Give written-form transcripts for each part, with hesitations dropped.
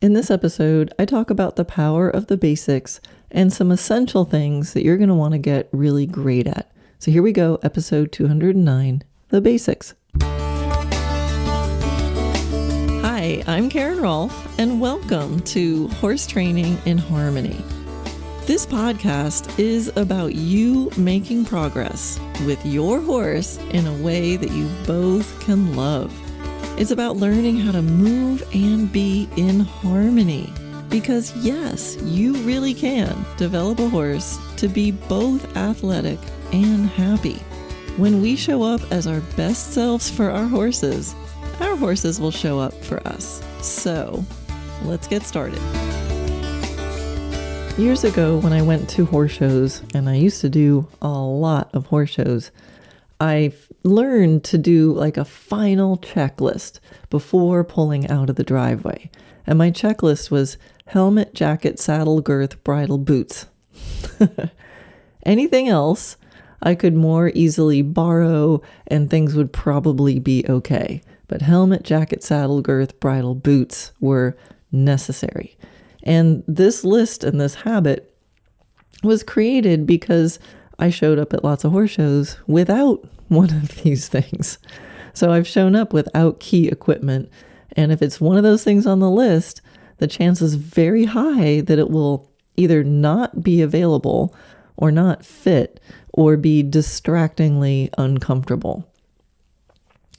In this episode, I talk about the power of the basics and some essential things that you're going to want to get really great at. So here we go, episode 209, the basics. Hi, I'm Karen Rohlf, and welcome to Horse Training in Harmony. This podcast is about you making progress with your horse in a way that you both can love. It's about learning how to move and be in harmony. Because yes, you really can develop a horse to be both athletic and happy. When we show up as our best selves for our horses will show up for us. So let's get started. Years ago, when I went to horse shows, and I used to do a lot of horse shows, I learned to do like a final checklist before pulling out of the driveway. And my checklist was helmet, jacket, saddle, girth, bridle, boots. Anything else I could more easily borrow and things would probably be okay. But helmet, jacket, saddle, girth, bridle, boots were necessary. And this list and this habit was created because I showed up at lots of horse shows without one of these things. So I've shown up without key equipment. And if it's one of those things on the list, the chance is very high that it will either not be available or not fit or be distractingly uncomfortable.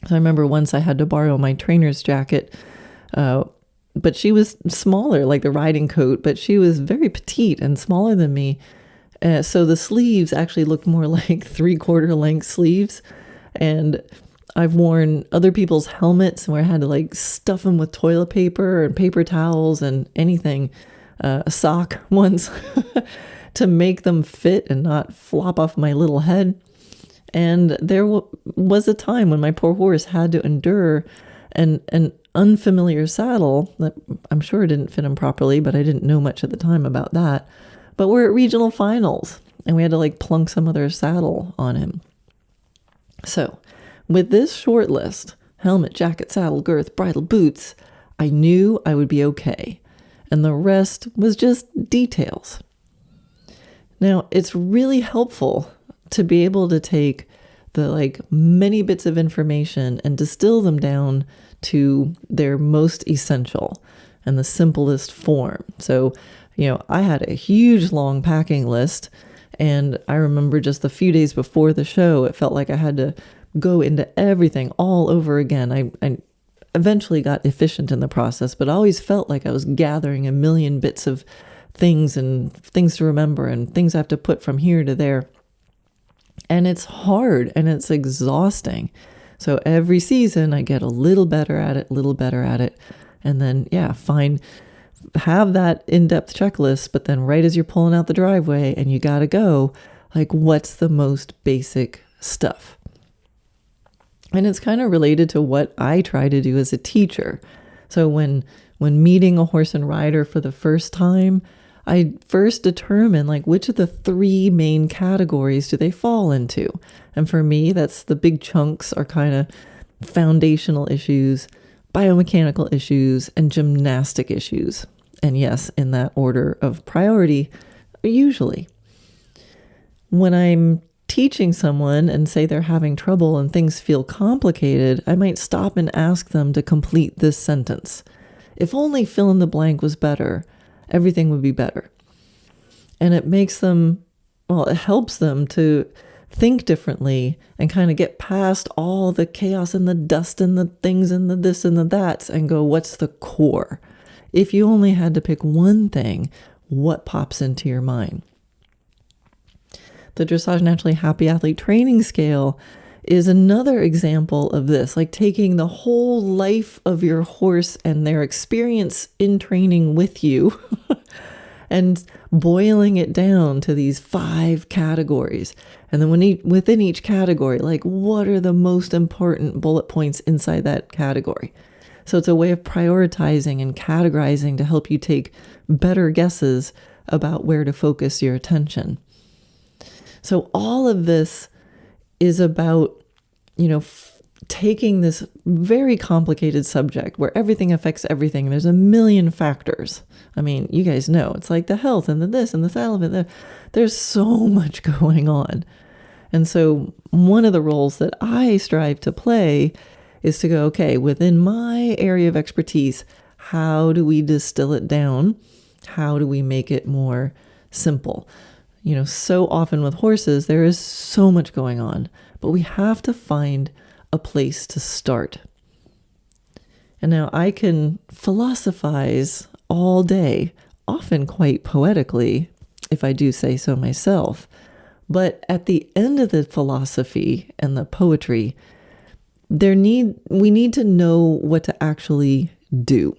So I remember once I had to borrow my trainer's jacket, but she was smaller, like the riding coat, but she was very petite and smaller than me. So the sleeves actually looked more like 3/4 length sleeves. And I've worn other people's helmets where I had to like stuff them with toilet paper and paper towels and anything, a sock once, to make them fit and not flop off my little head. And there was a time when my poor horse had to endure an unfamiliar saddle that I'm sure didn't fit him properly, but I didn't know much at the time about that. But we're at regional finals and we had to like plunk some other saddle on him. So with this short list, helmet, jacket, saddle, girth, bridle, boots, I knew I would be okay. And the rest was just details. Now, it's really helpful to be able to take the like many bits of information and distill them down to their most essential and the simplest form. So, I had a huge long packing list, and I remember just a few days before the show, it felt like I had to go into everything all over again. I eventually got efficient in the process, but I always felt like I was gathering a million bits of things and things to remember and things I have to put from here to there. And it's hard and it's exhausting. So every season I get a little better at it, and then, have that in-depth checklist, but then right as you're pulling out the driveway and you gotta go, like, what's the most basic stuff? And it's kind of related to what I try to do as a teacher. So when meeting a horse and rider for the first time, I first determine like which of the 3 main categories do they fall into. And for me, that's the big chunks are kind of foundational issues, biomechanical issues, and gymnastic issues. And yes, in that order of priority, usually. When I'm teaching someone and say they're having trouble and things feel complicated, I might stop and ask them to complete this sentence. If only fill in the blank was better, everything would be better. And it makes them, it helps them to think differently and kind of get past all the chaos and the dust and the things and the this and the that's and go, what's the core? If you only had to pick one thing, what pops into your mind? The Dressage Naturally Happy Athlete Training Scale is another example of this, like taking the whole life of your horse and their experience in training with you and boiling it down to these 5 categories. And then within each category, like what are the most important bullet points inside that category? So it's a way of prioritizing and categorizing to help you take better guesses about where to focus your attention. So all of this is about, taking this very complicated subject where everything affects everything. There's a million factors. I mean, you guys know, it's like the health and the this and the that of it. There's so much going on. And so one of the roles that I strive to play is to go, okay, within my area of expertise, how do we distill it down? How do we make it more simple? You know, so often with horses, there is so much going on, but we have to find a place to start. And now I can philosophize all day, often quite poetically, if I do say so myself. But at the end of the philosophy and the poetry, we need to know what to actually do.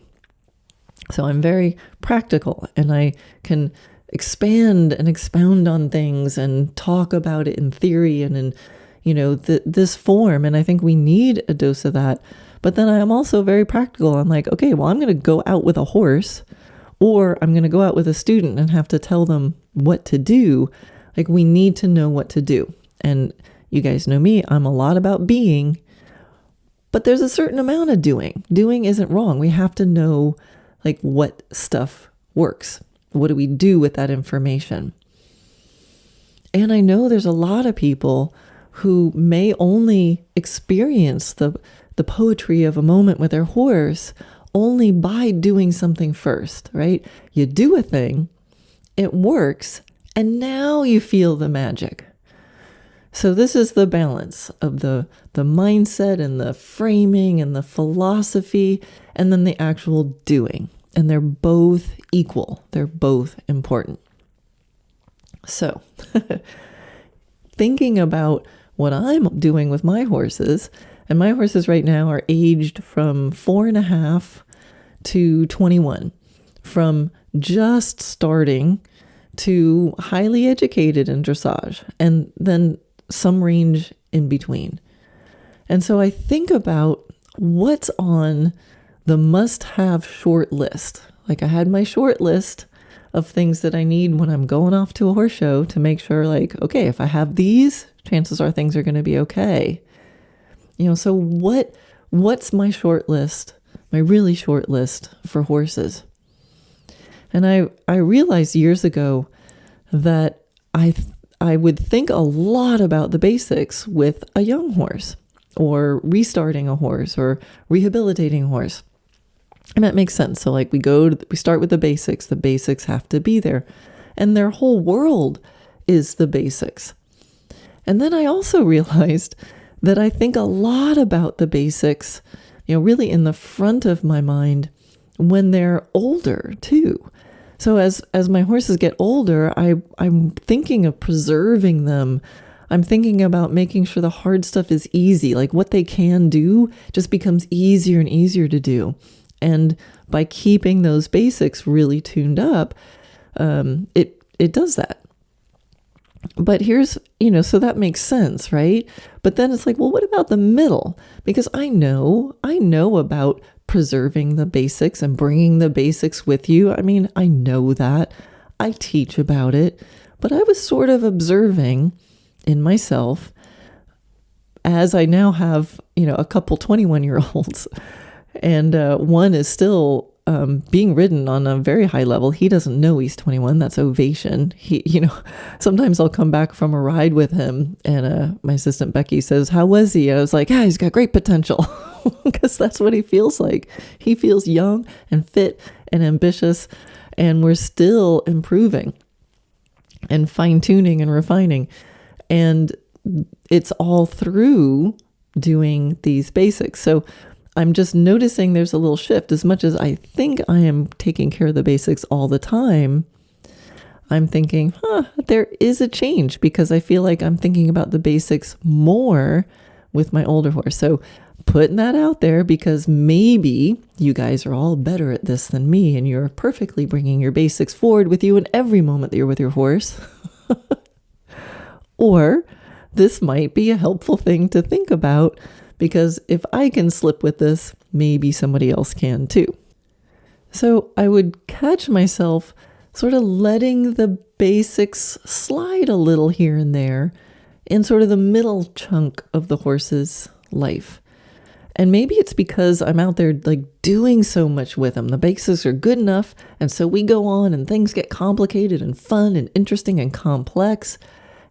So I'm very practical, and I can expand and expound on things and talk about it in theory and in, this form. And I think we need a dose of that. But then I am also very practical. I'm like, okay, well, I'm going to go out with a horse, or I'm going to go out with a student and have to tell them what to do. Like, we need to know what to do. And you guys know me, I'm a lot about being, but there's a certain amount of doing. Doing isn't wrong. We have to know like what stuff works. What do we do with that information? And I know there's a lot of people who may only experience the poetry of a moment with their horse only by doing something first, right? You do a thing, it works, and now you feel the magic. So this is the balance of the mindset and the framing and the philosophy, and then the actual doing. And they're both equal. They're both important. So thinking about what I'm doing with my horses, and my horses right now are aged from 4.5 to 21, from just starting to highly educated in dressage, and then some range in between. And so I think about what's on the must-have short list. Like, I had my short list of things that I need when I'm going off to a horse show to make sure, like, okay, if I have these, chances are things are going to be okay. So what's my short list, my really short list for horses? And I realized years ago that I would think a lot about the basics with a young horse, or restarting a horse, or rehabilitating a horse. And that makes sense. So like we start with the basics. The basics have to be there. And their whole world is the basics. And then I also realized that I think a lot about the basics, really in the front of my mind when they're older too. So as my horses get older, I'm thinking of preserving them. I'm thinking about making sure the hard stuff is easy. Like, what they can do just becomes easier and easier to do. And by keeping those basics really tuned up, it does that. But here's, so that makes sense, right? But then it's like, well, what about the middle? Because I know about preserving the basics and bringing the basics with you. I mean, I know that. I teach about it. But I was sort of observing in myself, as I now have, a couple 21-year-olds, and one is still being ridden on a very high level. He doesn't know he's 21. That's ovation. He, sometimes I'll come back from a ride with him, and my assistant Becky says, "How was he?" And I was like, "Yeah, he's got great potential," because that's what he feels like. He feels young and fit and ambitious, and we're still improving and fine-tuning and refining. And it's all through doing these basics. So I'm just noticing there's a little shift. As much as I think I am taking care of the basics all the time, I'm thinking, there is a change, because I feel like I'm thinking about the basics more with my older horse. So putting that out there, because maybe you guys are all better at this than me, and you're perfectly bringing your basics forward with you in every moment that you're with your horse. Or this might be a helpful thing to think about, because if I can slip with this, maybe somebody else can too. So I would catch myself sort of letting the basics slide a little here and there in sort of the middle chunk of the horse's life. And maybe it's because I'm out there like doing so much with them. The basics are good enough. And so we go on and things get complicated and fun and interesting and complex.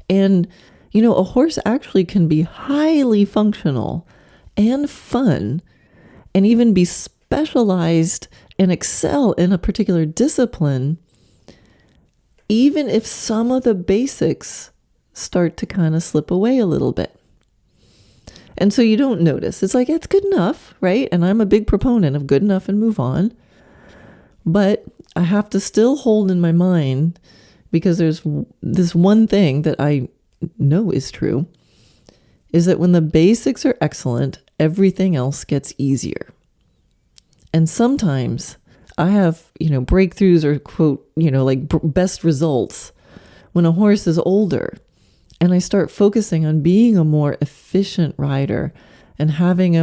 And, a horse actually can be highly functional and fun and even be specialized and excel in a particular discipline, even if some of the basics start to kind of slip away a little bit. And so you don't notice. It's like, it's good enough, right? And I'm a big proponent of good enough and move on. But I have to still hold in my mind, because there's this one thing that I know is true, is that when the basics are excellent, everything else gets easier. And sometimes I have, breakthroughs or quote, best results when a horse is older. And I start focusing on being a more efficient rider and having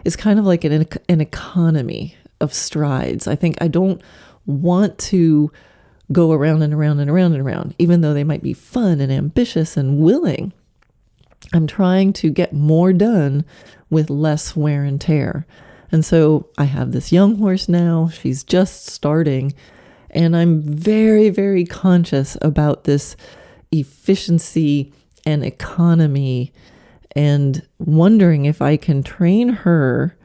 it's kind of like an economy of strides. I think I don't want to go around and around and around and around, even though they might be fun and ambitious and willing. I'm trying to get more done with less wear and tear. And so I have this young horse now. She's just starting. And I'm very, very conscious about this efficiency and economy, and wondering if I can train her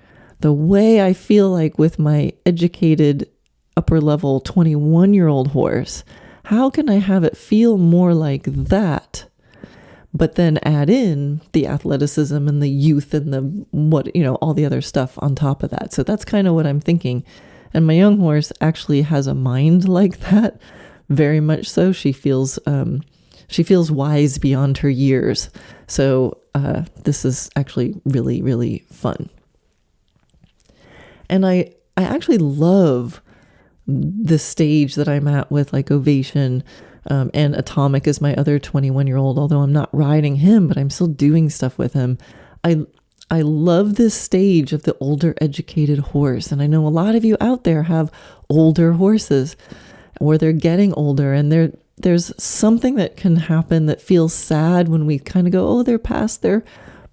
the way I feel like with my educated upper level 21-year-old horse. How can I have it feel more like that, but then add in the athleticism and the youth and all the other stuff on top of that? So that's kind of what I'm thinking. And my young horse actually has a mind like that, very much so. She feels wise beyond her years. So this is actually really, really fun. And I actually love the stage that I'm at with like Ovation, and Atomic is my other 21-year-old, although I'm not riding him, but I'm still doing stuff with him. I love this stage of the older educated horse. And I know a lot of you out there have older horses, or they're getting older, and there's something that can happen that feels sad when we kind of go, oh, they're past their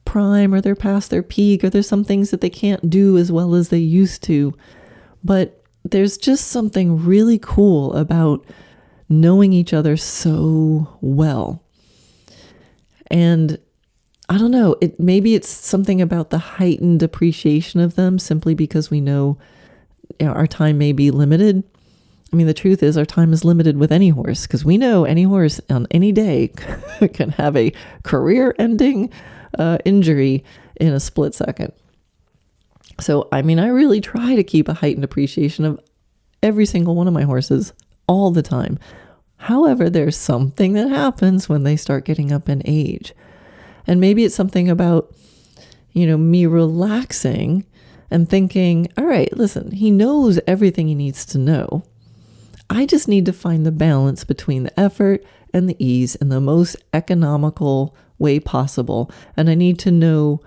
prime, or they're past their peak, or there's some things that they can't do as well as they used to. But there's just something really cool about knowing each other so well. And I don't know, maybe it's something about the heightened appreciation of them, simply because we know our time may be limited. I mean, the truth is our time is limited with any horse, because we know any horse on any day can have a career-ending injury in a split second. So, I mean, I really try to keep a heightened appreciation of every single one of my horses all the time. However, there's something that happens when they start getting up in age. And maybe it's something about, me relaxing and thinking, all right, listen, he knows everything he needs to know. I just need to find the balance between the effort and the ease in the most economical way possible. And I need to know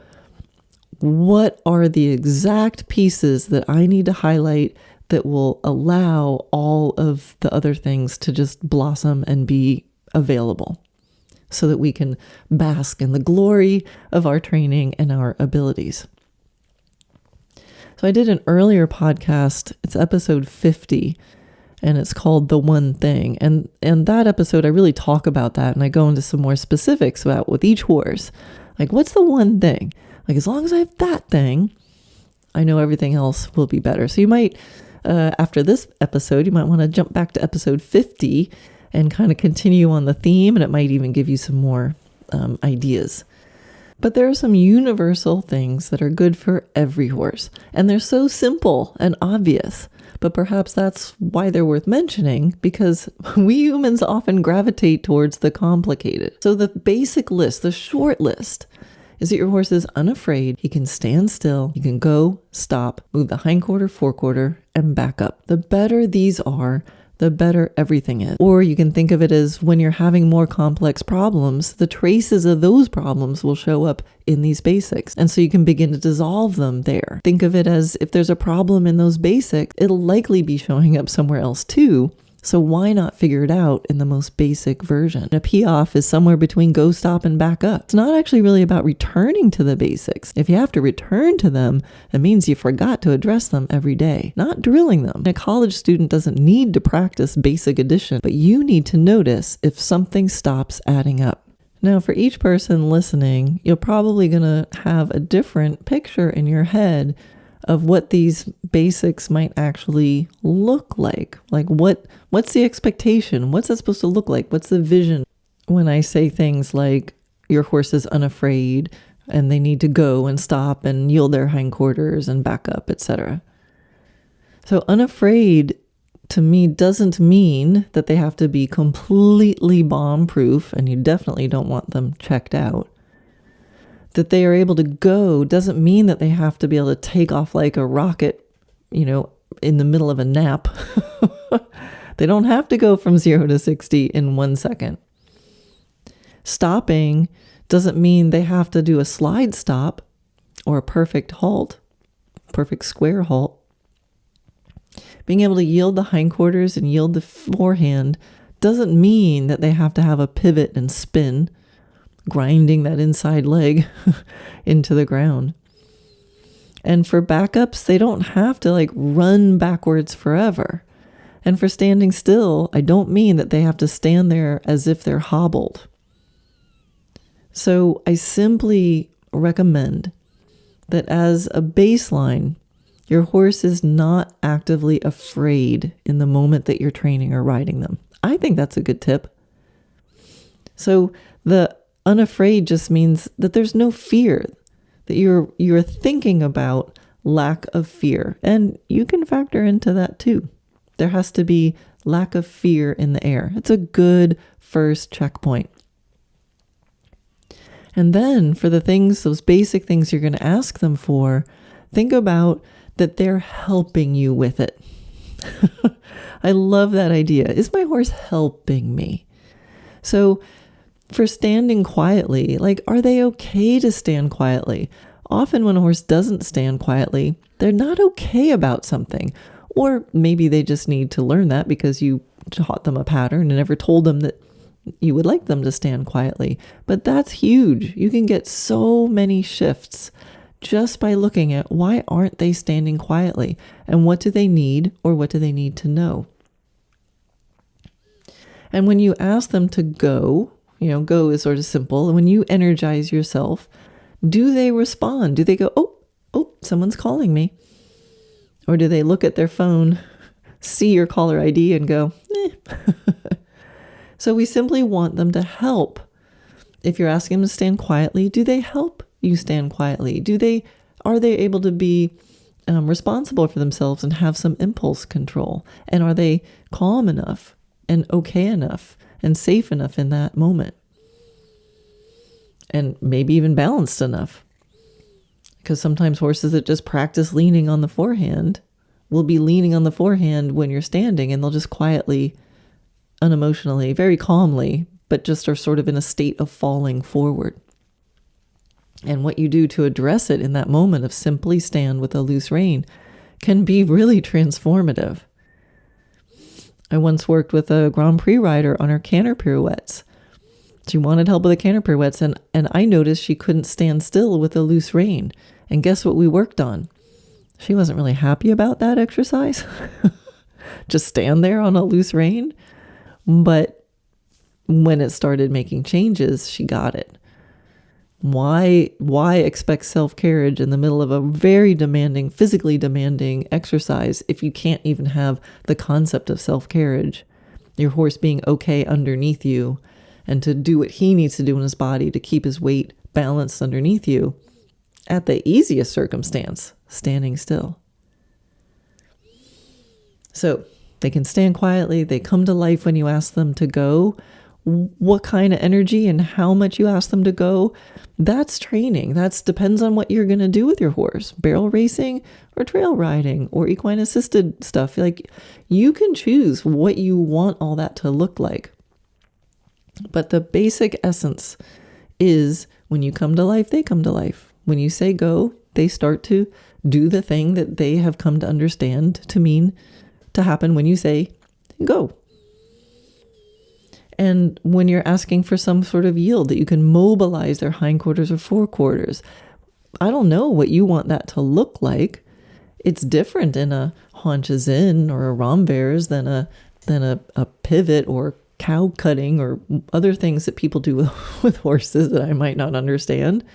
what are the exact pieces that I need to highlight that will allow all of the other things to just blossom and be available, so that we can bask in the glory of our training and our abilities. So I did an earlier podcast, it's episode 50, and it's called The One Thing. And that episode, I really talk about that, and I go into some more specifics about with each horse. Like, what's the one thing? Like, as long as I have that thing, I know everything else will be better. So you might, after this episode, you might want to jump back to episode 50 and kind of continue on the theme, and it might even give you some more ideas. But there are some universal things that are good for every horse, and they're so simple and obvious, but perhaps that's why they're worth mentioning, because we humans often gravitate towards the complicated. So the basic list, the short list, is that your horse is unafraid. He can stand still. He can go, stop, move the hindquarter, forequarter, and back up. The better these are, the better everything is. Or you can think of it as when you're having more complex problems, the traces of those problems will show up in these basics. And so you can begin to dissolve them there. Think of it as if there's a problem in those basics, it'll likely be showing up somewhere else too. So why not figure it out in the most basic version? A pee-off is somewhere between go, stop, and back up. It's not actually really about returning to the basics. If you have to return to them, it means you forgot to address them every day, not drilling them. A college student doesn't need to practice basic addition, but you need to notice if something stops adding up. Now, for each person listening, you're probably going to have a different picture in your head of what these basics might actually look like. Like what's the expectation? What's that supposed to look like? What's the vision? When I say things like your horse is unafraid and they need to go and stop and yield their hindquarters and back up, etc. So unafraid to me doesn't mean that they have to be completely bomb-proof, and you definitely don't want them checked out. That they are able to go doesn't mean that they have to be able to take off like a rocket, in the middle of a nap. They don't have to go from 0 to 60 in 1 second. Stopping doesn't mean they have to do a slide stop or a perfect halt, perfect square halt. Being able to yield the hindquarters and yield the forehand doesn't mean that they have to have a pivot and spin, grinding that inside leg into the ground. And for backups, they don't have to run backwards forever. And for standing still, I don't mean that they have to stand there as if they're hobbled. So I simply recommend that as a baseline, your horse is not actively afraid in the moment that you're training or riding them. I think that's a good tip. So the unafraid just means that there's no fear, that you're thinking about lack of fear. And you can factor into that too. There has to be lack of fear in the air. It's a good first checkpoint. And then for the things, those basic things you're going to ask them for, think about that they're helping you with it. I love that idea. Is my horse helping me? So for standing quietly, are they okay to stand quietly? Often when a horse doesn't stand quietly, they're not okay about something. Or maybe they just need to learn that because you taught them a pattern and never told them that you would like them to stand quietly. But that's huge. You can get so many shifts just by looking at why aren't they standing quietly and what do they need or what do they need to know. And when you ask them to go, go is sort of simple. And when you energize yourself, do they respond? Do they go, oh, someone's calling me? Or do they look at their phone, see your caller ID and go, eh. So we simply want them to help. If you're asking them to stand quietly, do they help you stand quietly? Are they able to be responsible for themselves and have some impulse control? And are they calm enough and okay enough and safe enough in that moment? And maybe even balanced enough. Because sometimes horses that just practice leaning on the forehand will be leaning on the forehand when you're standing, and they'll just quietly, unemotionally, very calmly, but just are sort of in a state of falling forward. And what you do to address it in that moment of simply stand with a loose rein can be really transformative. I once worked with a Grand Prix rider on her canter pirouettes. She wanted help with the canter pirouettes, and I noticed she couldn't stand still with a loose rein. And guess what we worked on? She wasn't really happy about that exercise. Just stand there on a loose rein. But when it started making changes, she got it. Why expect self-carriage in the middle of a very demanding, physically demanding exercise if you can't even have the concept of self-carriage? Your horse being okay underneath you and to do what he needs to do in his body to keep his weight balanced underneath you at the easiest circumstance, standing still. So they can stand quietly. They come to life when you ask them to go. What kind of energy and how much you ask them to go, that's training. That depends on what you're going to do with your horse. Barrel racing or trail riding or equine assisted stuff. You can choose what you want all that to look like. But the basic essence is when you come to life, they come to life. When you say go, they start to do the thing that they have come to understand to mean to happen when you say go. And when you're asking for some sort of yield that you can mobilize their hindquarters or forequarters, I don't know what you want that to look like. It's different in a haunches in or a renvers than a pivot or cow cutting or other things that people do with horses that I might not understand.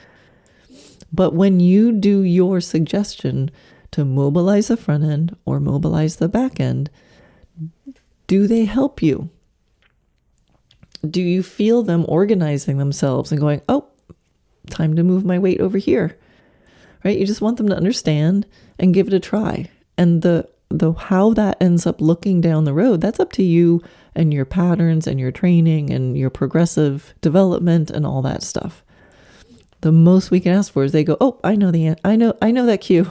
But when you do your suggestion to mobilize the front end or mobilize the back end, do they help you? Do you feel them organizing themselves and going, oh, time to move my weight over here, right? You just want them to understand and give it a try. And the how that ends up looking down the road, that's up to you and your patterns and your training and your progressive development and all that stuff. The most we can ask for is they go, oh, I know that cue.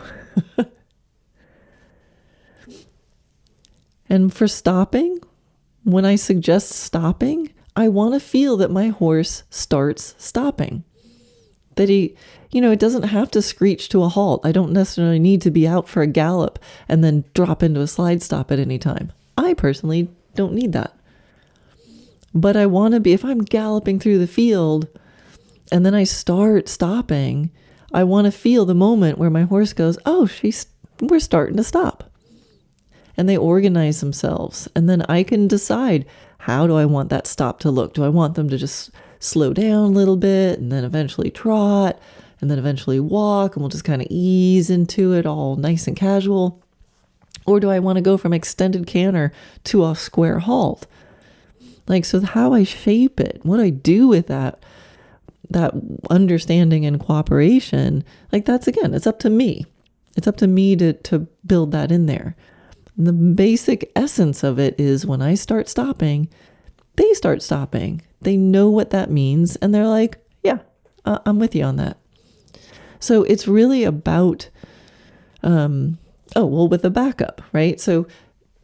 And for stopping, when I suggest stopping, I want to feel that my horse starts stopping. That he, it doesn't have to screech to a halt. I don't necessarily need to be out for a gallop and then drop into a slide stop at any time. I personally don't need that. But I want to be, if I'm galloping through the field and then I start stopping, I want to feel the moment where my horse goes, oh, we're starting to stop. And they organize themselves. And then I can decide, how do I want that stop to look? Do I want them to just slow down a little bit and then eventually trot and then eventually walk and we'll just kind of ease into it all nice and casual? Or do I want to go from extended canter to a square halt? So how I shape it, what I do with that understanding and cooperation, that's, again, it's up to me. It's up to me to build that in there. The basic essence of it is when I start stopping, they start stopping. They know what that means. And they're like, yeah, I'm with you on that. So it's really about, with the backup, right? So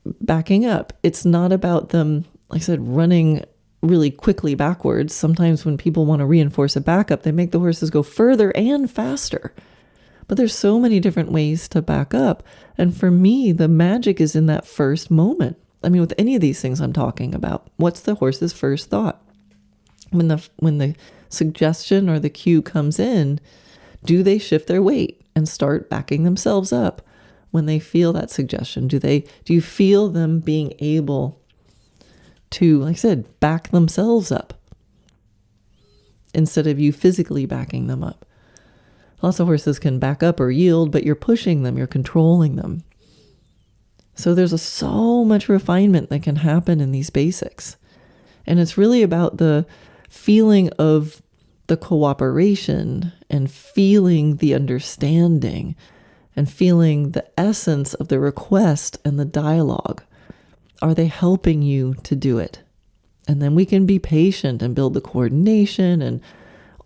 backing up, it's not about them, like I said, running really quickly backwards. Sometimes when people want to reinforce a backup, they make the horses go further and faster. But there's so many different ways to back up. And for me, the magic is in that first moment. I mean, with any of these things I'm talking about, what's the horse's first thought? When the suggestion or the cue comes in, do they shift their weight and start backing themselves up when they feel that suggestion? Do you feel them being able to, like I said, back themselves up instead of you physically backing them up? Lots of horses can back up or yield, but you're pushing them, you're controlling them. So there's so much refinement that can happen in these basics. And it's really about the feeling of the cooperation and feeling the understanding and feeling the essence of the request and the dialogue. Are they helping you to do it? And then we can be patient and build the coordination and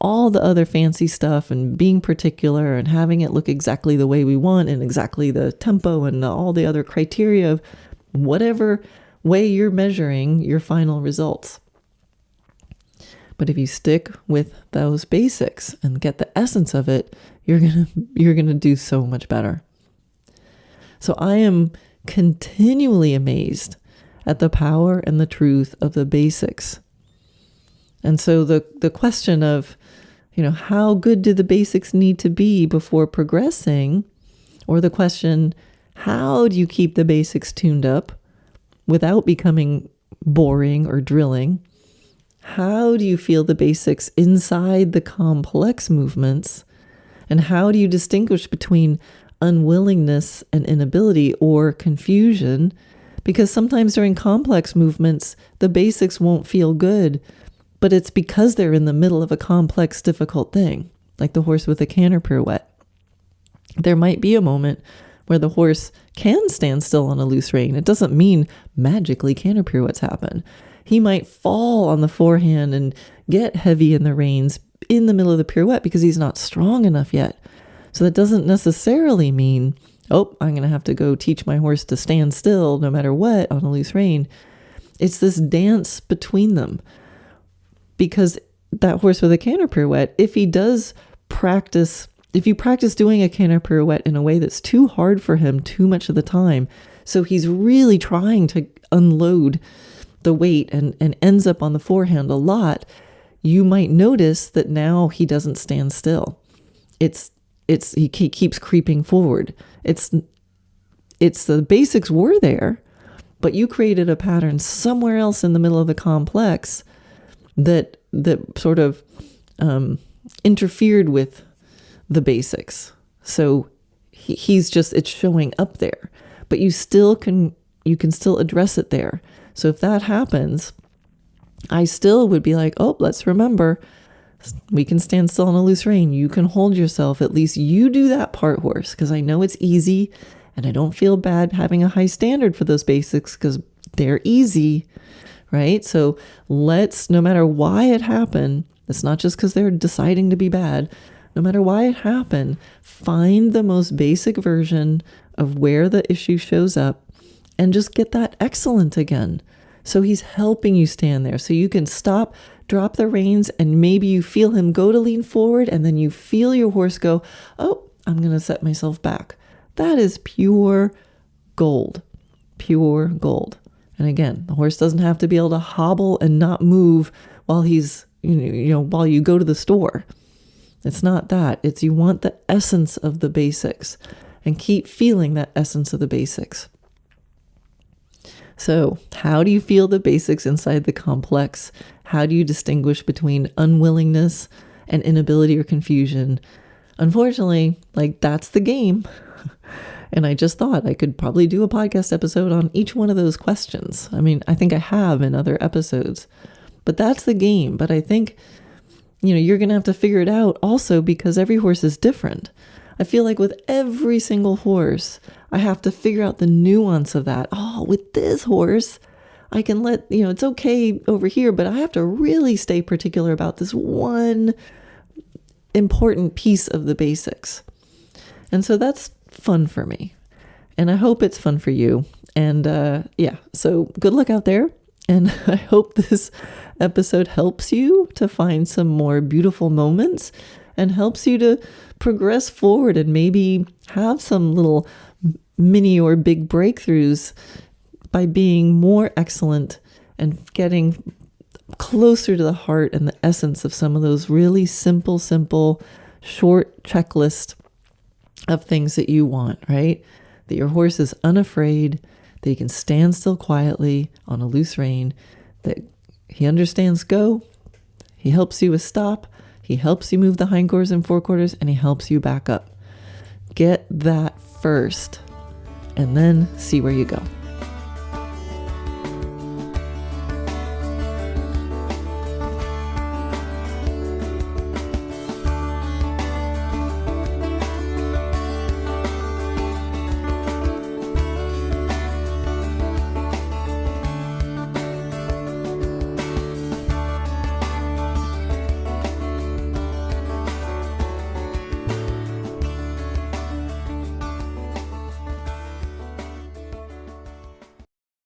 all the other fancy stuff and being particular and having it look exactly the way we want and exactly the tempo and all the other criteria of whatever way you're measuring your final results. But if you stick with those basics and get the essence of it, you're gonna do so much better. So I am continually amazed at the power and the truth of the basics. And so the question of, how good do the basics need to be before progressing? Or the question, how do you keep the basics tuned up without becoming boring or drilling? How do you feel the basics inside the complex movements? And how do you distinguish between unwillingness and inability or confusion? Because sometimes during complex movements, the basics won't feel good, but it's because they're in the middle of a complex, difficult thing, like the horse with a canter pirouette. There might be a moment where the horse can stand still on a loose rein. It doesn't mean magically canter pirouettes happen. He might fall on the forehand and get heavy in the reins in the middle of the pirouette because he's not strong enough yet. So that doesn't necessarily mean, I'm going to have to go teach my horse to stand still no matter what on a loose rein. It's this dance between them. Because that horse with a canter pirouette, if you practice doing a canter pirouette in a way that's too hard for him too much of the time, so he's really trying to unload the weight and ends up on the forehand a lot, you might notice that now he doesn't stand still. He keeps creeping forward. It's the basics were there, but you created a pattern somewhere else in the middle of the complex that sort of interfered with the basics. So it's showing up there, but you can still address it there. So if that happens, I still would be like, oh, let's remember, we can stand still on a loose rein. You can hold yourself. At least you do that part, horse, because I know it's easy and I don't feel bad having a high standard for those basics because they're easy, right? So no matter why it happened, it's not just because they're deciding to be bad. No matter why it happened, find the most basic version of where the issue shows up and just get that excellent again. So he's helping you stand there. So you can stop, drop the reins, and maybe you feel him go to lean forward, and then you feel your horse go, oh, I'm going to set myself back. That is pure gold. Pure gold. And again, the horse doesn't have to be able to hobble and not move while while you go to the store. It's not that. It's you want the essence of the basics and keep feeling that essence of the basics. So how do you feel the basics inside the complex? How do you distinguish between unwillingness and inability or confusion? Unfortunately, that's the game. And I just thought I could probably do a podcast episode on each one of those questions. I mean, I think I have in other episodes, but that's the game. But I think, you're going to have to figure it out also because every horse is different. I feel like with every single horse, I have to figure out the nuance of that. Oh, with this horse, I can it's okay over here, but I have to really stay particular about this one important piece of the basics. And so that's fun for me. And I hope it's fun for you. And so good luck out there. And I hope this episode helps you to find some more beautiful moments and helps you to progress forward and maybe have some little mini or big breakthroughs by being more excellent and getting closer to the heart and the essence of some of those really simple, short checklist of things that you want, right? That your horse is unafraid, that he can stand still quietly on a loose rein, that he understands go, he helps you with stop, he helps you move the hindquarters and forequarters, and he helps you back up. Get that first, and then see where you go.